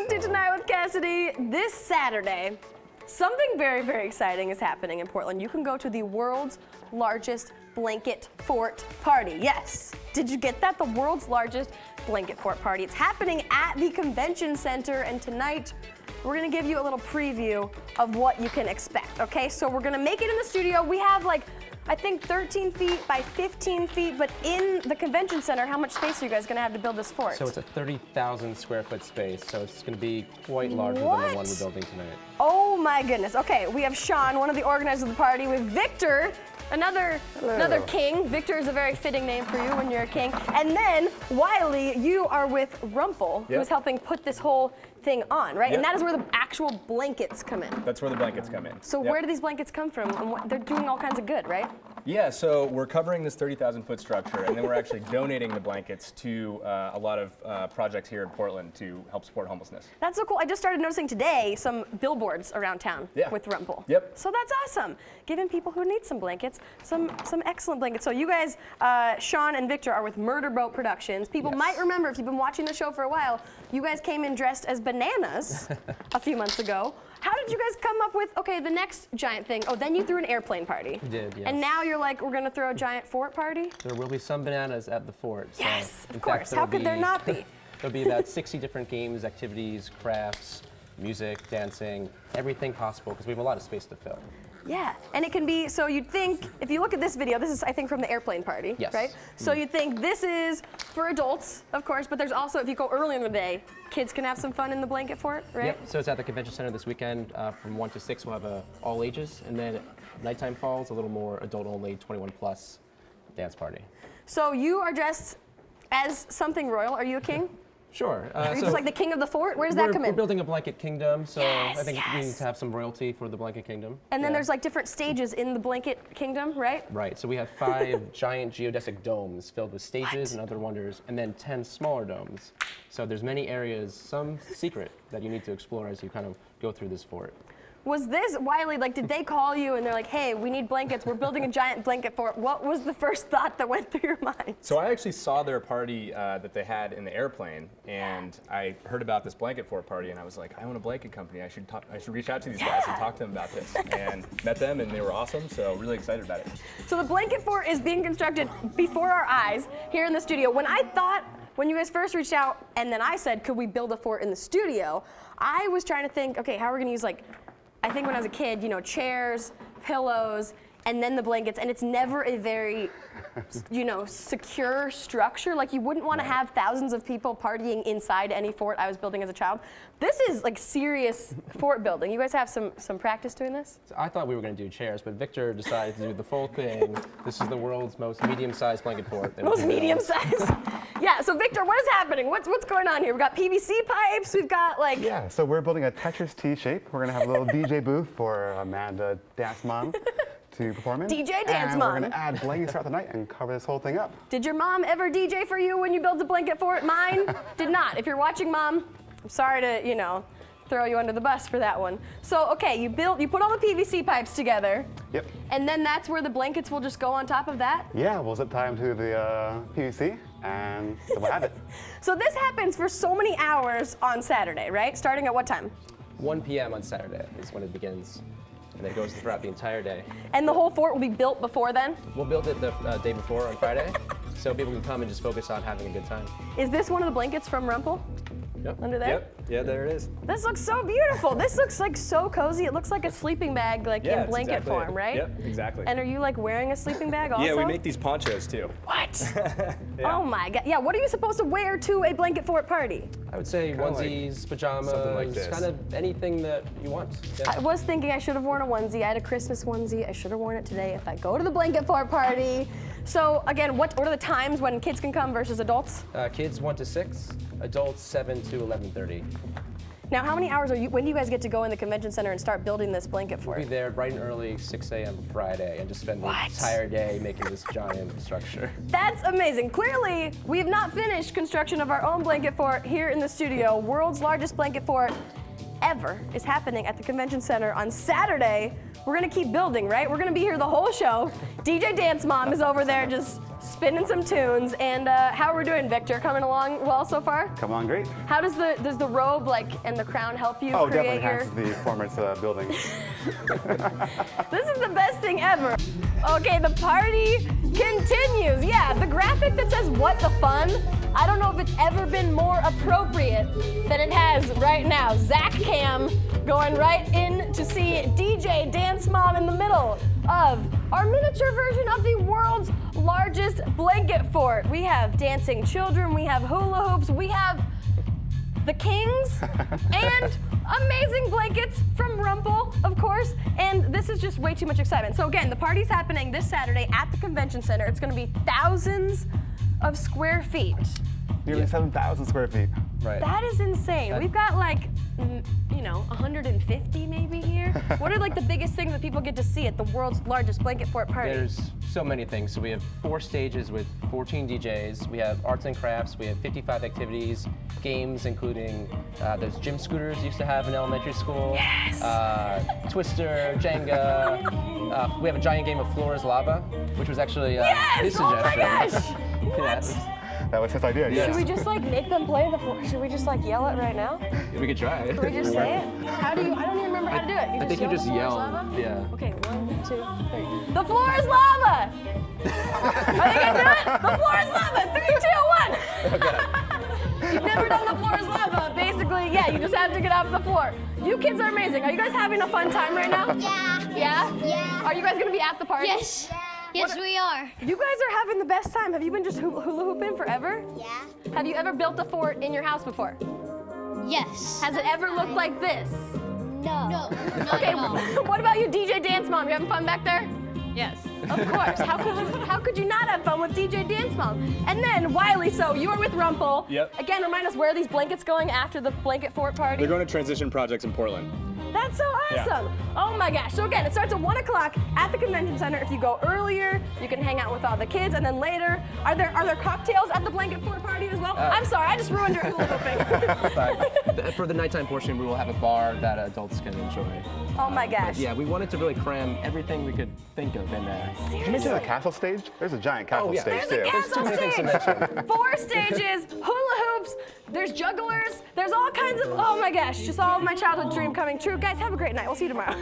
to Tonight with Cassidy. This Saturday, something very, very exciting is happening in Portland. You can go to the world's largest blanket fort party. Yes, did you get that? The world's largest blanket fort party. It's happening at the convention center, and tonight we're gonna give you a little preview of what you can expect, okay? So we're gonna make it in the studio. We have like, I think 13 feet by 15 feet, but in the convention center, how much space are you guys gonna have to build this fort? So it's a 30,000 square foot space, so it's gonna be quite larger than the one we're building tonight. Oh my goodness. Okay, we have Sean, one of the organizers of the party, with Victor, another king. Victor is a very fitting name for you when you're a king. And then Wiley, you are with Rumpel, who's helping put this whole thing on, right? And that is where the actual blankets come in. That's where the blankets come in. So where do these blankets come from? And they're doing all kinds of good, right? Yeah, so we're covering this 30,000 foot structure, and then we're actually donating the blankets to a lot of projects here in Portland to help support homelessness. That's so cool. I just started noticing today some billboards around town with Rumpel. Yep. So that's awesome. Giving people who need some blankets some excellent blankets. So you guys, Sean and Victor, are with Murder Boat Productions. People might remember, if you've been watching the show for a while, you guys came in dressed as bananas a few months ago. How did you guys come up with, okay, the next giant thing? Oh, then you threw an airplane party. We did, yes. And now you're like, we're gonna throw a giant fort party? There will be some bananas at the fort. Yes, so of course. How could there not be? There'll be about 60 different games, activities, crafts, music, dancing, everything possible, because we have a lot of space to fill. Yeah, and it can be, so you'd think, if you look at this video, this is, I think, from the airplane party, right? So you'd think this is for adults, of course, but there's also, if you go early in the day, kids can have some fun in the blanket fort, right? Yep, so it's at the convention center this weekend. From 1 to 6, we'll have all ages, and then nighttime falls, a little more adult-only, 21+ dance party. So you are dressed as something royal. Are you a king? Sure. Are you just like the king of the fort? Where does that come in? We're building a blanket kingdom, so I think we need to have some royalty for the blanket kingdom. And then there's like different stages in the blanket kingdom, right? Right, so we have 5 giant geodesic domes filled with stages and other wonders, and then 10 smaller domes. So there's many areas, some secret, that you need to explore as you kind of go through this fort. Was this, Wiley, like, did they call you and they're like, hey, we need blankets, we're building a giant blanket fort? What was the first thought that went through your mind? So I actually saw their party that they had in the airplane, and I heard about this blanket fort party, and I was like, I own a blanket company. I should reach out to these guys and talk to them about this. And met them, and they were awesome, so really excited about it. So the blanket fort is being constructed before our eyes here in the studio. When you guys first reached out, and then I said, could we build a fort in the studio? I was trying to think, okay, how are we gonna use, like, I think when I was a kid, you know, chairs, pillows, and then the blankets, and it's never a very, you know, secure structure. Like, you wouldn't want to have thousands of people partying inside any fort I was building as a child. This is like serious fort building. You guys have some practice doing this? So I thought we were going to do chairs, but Victor decided to do the full thing. This is the world's most medium-sized blanket fort. Most medium-sized? Yeah, so Victor, what is happening? What's going on here? We've got PVC pipes, we've got like... Yeah, so we're building a Tetris T shape. We're going to have a little DJ booth for Amanda Dance Mom to perform in. DJ Dance Mom. We're going to add blankets throughout the night and cover this whole thing up. Did your mom ever DJ for you when you built a blanket fort? Mine did not. If you're watching, Mom, I'm sorry to, you know, throw you under the bus for that one. So, okay, you put all the PVC pipes together. Yep. And then that's where the blankets will just go on top of that? Yeah, we'll zip tie them to the PVC, and then we'll have it. So this happens for so many hours on Saturday, right? Starting at what time? 1 p.m. on Saturday is when it begins. And it goes throughout the entire day. And the whole fort will be built before then? We'll build it the day before on Friday, so people can come and just focus on having a good time. Is this one of the blankets from Rumpel? Yep. Under there? Yep. Yeah, there it is. This looks so beautiful. This looks like so cozy. It looks like a sleeping bag, like in blanket form, right? Yep, exactly. And are you like wearing a sleeping bag also? Yeah, we make these ponchos too. What? Oh my God. Yeah, what are you supposed to wear to a blanket fort party? I would say onesies, pajamas, something like this. Kind of anything that you want. Yeah. I was thinking I should have worn a onesie. I had a Christmas onesie. I should have worn it today if I go to the blanket fort party. So again, what are the times when kids can come versus adults? Kids 1 to 6, adults 7 to 11:30. Now, how many hours when do you guys get to go in the convention center and start building this blanket fort? We'll be there bright and early, 6 a.m. Friday, and just spend the entire day making this giant structure. That's amazing. Clearly, we have not finished construction of our own blanket fort here in the studio. World's largest blanket fort ever is happening at the convention center on Saturday. We're gonna keep building, right? We're gonna be here the whole show. DJ Dance Mom is over there just spinning some tunes. And how are we doing, Victor? Coming along well so far? Come on, great. How does the robe and the crown help you Oh, create definitely your? enhances the performance building. This is the best thing ever. Okay, the party continues. Yeah, the graphic that says "What the fun." I don't know if it's ever been more appropriate than it has right now. Zach Cam going right in to see DJ Dance Mom in the middle of our miniature version of the world's largest blanket fort. We have dancing children, we have hula hoops, we have the kings, and amazing blankets from Rumple, of course. And this is just way too much excitement. So again, the party's happening this Saturday at the convention center. It's gonna be thousands of square feet. Nearly 7,000 square feet. Right. That is insane. We've got 150 maybe here. What are the biggest things that people get to see at the world's largest blanket fort party? There's so many things. So we have 4 stages with 14 DJs. We have arts and crafts. We have 55 activities, games, including those gym scooters used to have in elementary school. Yes. Twister, Jenga. We have a giant game of Floor is Lava, which was actually Yes! his Oh my suggestion. gosh! What? That was his idea, Yeah. Should we just make them play the floor? Should we just yell it right now? We could try. Should we just say it? How do you? I don't even remember how to do it. I think you just the floor is yell. lava? Yeah. Okay, 1, 2, 3. The floor is lava! Are you gonna do it? The floor is lava! 3, 2, 1! You've never done the floor is lava. Basically, yeah, you just have to get off the floor. You kids are amazing. Are you guys having a fun time right now? Yeah. Yeah? Yeah. Are you guys gonna be at the party? Yes. Yes, we are. You guys are having the best time. Have you been just hula hooping forever? Yeah. Have you ever built a fort in your house before? Yes. Has it ever looked like this? No. No. Okay, No. what about you, DJ Dance Mom? You having fun back there? Yes. Of course. How could you not have fun with DJ Dance Mom? And then Wiley, so you are with Rumple. Yep. Again, remind us, where are these blankets going after the blanket fort party? They're going to Transition Projects in Portland. That's so awesome. Oh my gosh. So again, it starts at 1 o'clock at the convention center. If you go earlier, you can hang out with all the kids, and then later, are there cocktails at the blanket fort party as well? I'm sorry, I just ruined your hula hooping. For the nighttime portion, we will have a bar that adults can enjoy. Oh my gosh. Yeah, we wanted to really cram everything we could think of in there. Did you mention the castle stage? There's a giant castle yeah. stage There's a too. castle too many things to stage. 4 stages, hula hoops, there's jugglers, there's all kinds of, oh my gosh, just all of my childhood dream coming true. Guys, have a great night. We'll see you tomorrow.